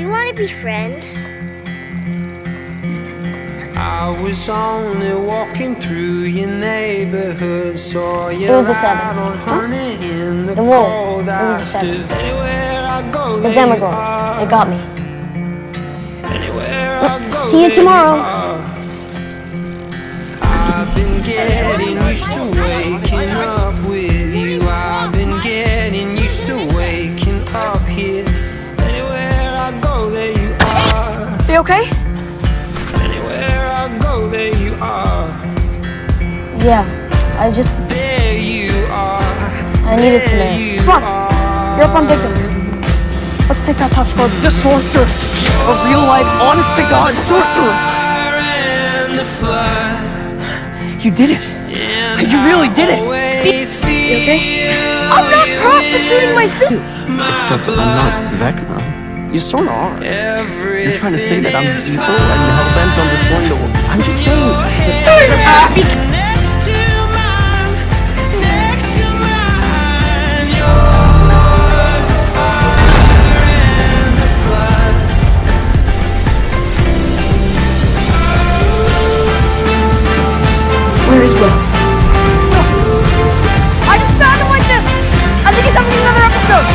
we want to be friends. I was only walking through your neighborhood, saw you It was a 7. out on hunting in the The wool. cold. It was a 7. Anywhere I go, The there you Demogorgon. are. It got me. Anywhere I go, See you there tomorrow. are. I've been getting used to waking up with you. I've been getting used to waking up here. Anywhere I go, there you are. Are you okay? Anywhere I go, there you are. Yeah, I just... There you are. I needed some air. Come on. You're up on TikTok. Let's take that top score. The sorcerer. A real life, honest to God sorcerer. You did it. You really did it. You okay? I'm not prostituting myself. Except I'm not Vecna. You sort of are. You're trying to say that I'm evil and hell-bent on destroying the world. I'm just saying that... Where is Will? I just found him like this. I think he's having another episode.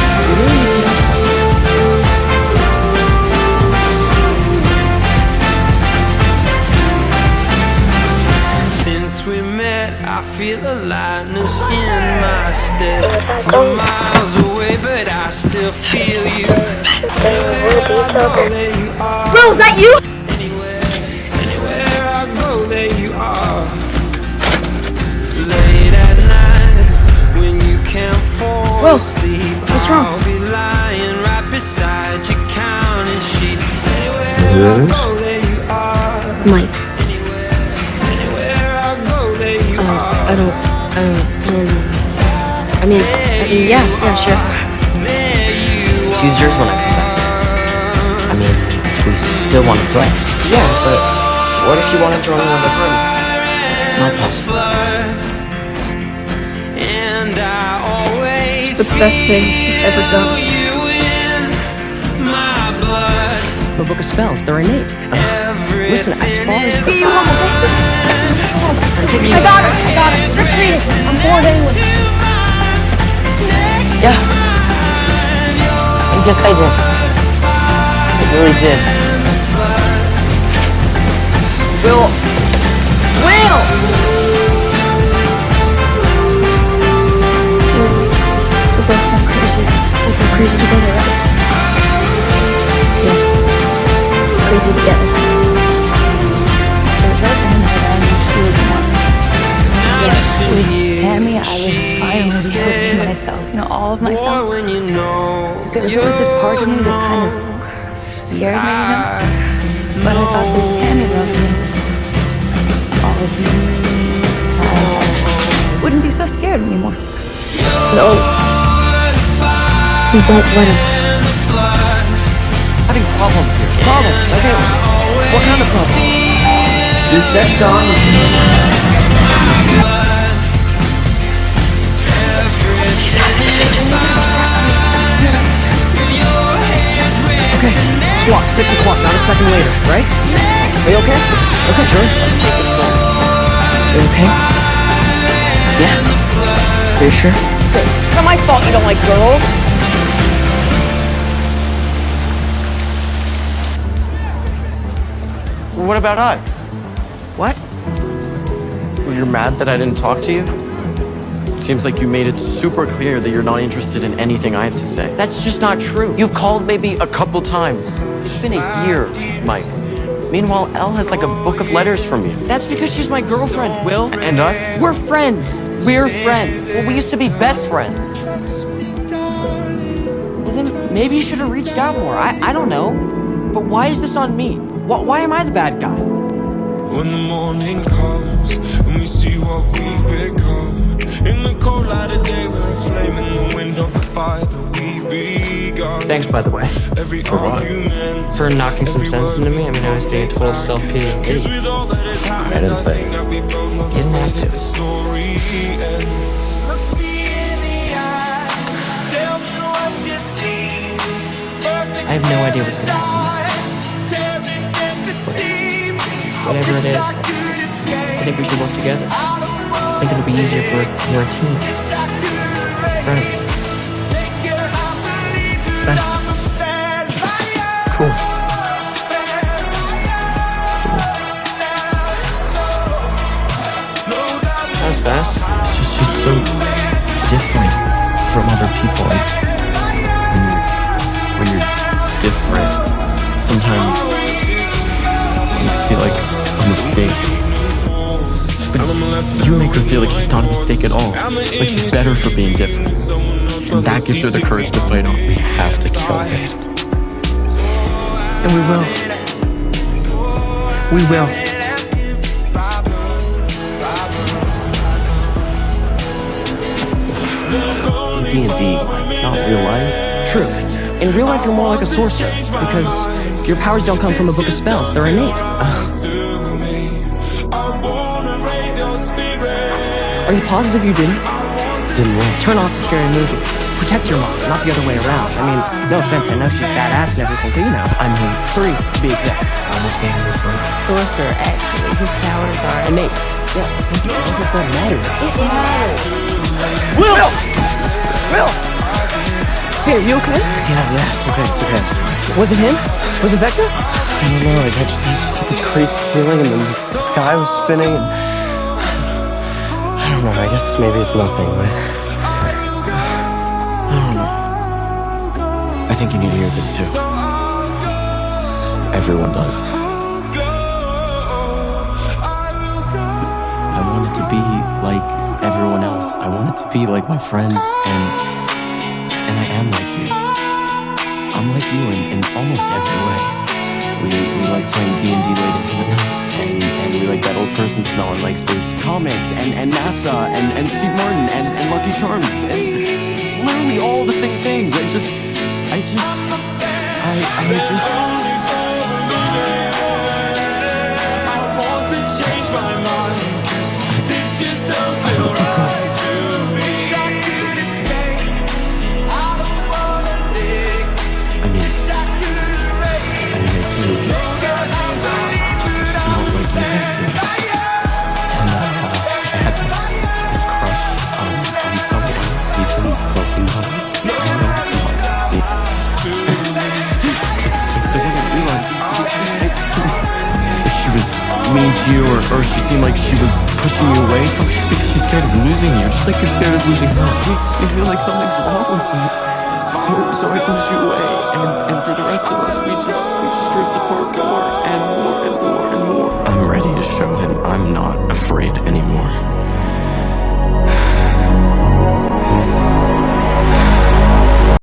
Since we met, I feel a lightness in my step. You're miles away, but I still feel you. Anywhere I go, there you are. Will, is that you? Anywhere I go, there you are. Late at night, when you can't fall Will, asleep, what's wrong? I'll be lying right beside your counting sheet. Anywhere I go, there you are. Mike, Anywhere I go, there you are. yeah, sure. There you Choose yours when I come back. I mean, we still want to play. Yeah, but what if she wanted to join another party? Not possible. And I always It's the best thing you've ever done. you in my blood. The book of spells, they're innate. Listen, as far as... See you home, okay? I got it. Let's read it. I'm bored anyway. Yeah. I guess I did. I really did. Will. We're both gone crazy. We'll go crazy together, right? Yeah. Crazy together. It was right then that she was the one. With Tammy, I was finally be myself. You know, all of myself. when you know 'Cause there was always this part of me that kind of scared me, you know? But I thought that Tammy loved me. All of me. I wouldn't be so scared anymore. No. We won't let him. Having problems here. Problems? Okay. What kind of problems? This next song... He's out of detention. He doesn't trust me. Okay, clock, 6 o'clock, not a second later, right? Are you okay? Okay, sure. Take it slow. You okay? Yeah. Are you sure? It's not my fault you don't like girls. What about us? What? Well, you're mad that I didn't talk to you? Seems like you made it super clear that you're not interested in anything I have to say. That's just not true. You've called maybe a couple times. It's been a year, Mike. Meanwhile, Elle has like a book of letters from you. That's because she's my girlfriend, Will. And us? We're friends. We're friends. Well, we used to be best friends. Well, then maybe you should have reached out more. I don't know. But why is this on me? Why am I the bad guy? When the morning comes and we see what we've become, in the cold light of day, we're a flame in the wind of the fire that we begun. Thanks, by the way. For what? For knocking some sense into me. I mean, I was being a total self-pitying idiot. I didn't say. You didn't have to. The story ends. Look me in the eye. Tell me what you see. Perfect I have no idea what's gonna happen next. But whatever it is, I think we should work together. I think it'll be easier for we're a team. Friends. Best. Cool. That was fast. It's just she's so different from other people. And when you're different, sometimes you feel like a mistake. But you make her feel like she's not a mistake at all. Like she's better for being different. And that gives her the courage to fight on. We have to kill her. And we will. We will. D&D, not real life. True. In real life, you're more like a sorcerer, because your powers don't come from a book of spells. They're innate. Are you positive you didn't? Didn't what? Turn off the scary movie. Protect your mom, not the other way around. I mean, no offense, I know she's badass and everything, but you know. I mean, 3, to be exact. Sorcerer, actually, his powers are Innate. Yes. what does that matter? It matters. Will! Will! Hey, are you okay? Yeah, it's okay. Was it him? Was it Vector? I don't know, I just had this crazy feeling and then the sky was spinning and... I don't know, I guess maybe it's nothing, but... I don't know. I think you need to hear this too. Everyone does. I wanted to be like everyone else. I wanted to be like my friends, and I am like you. I'm like you in almost every way. We like playing D&D late into the night, and we like that old person smell and like space comics, and NASA, and Steve Martin, and Lucky Charms, and literally all the same things. I just mean to you, or she seemed like she was pushing you away, just because she's scared of losing you, just like you're scared of losing her. It makes me feel like something's wrong with me. So I push you away, and for the rest of us, we just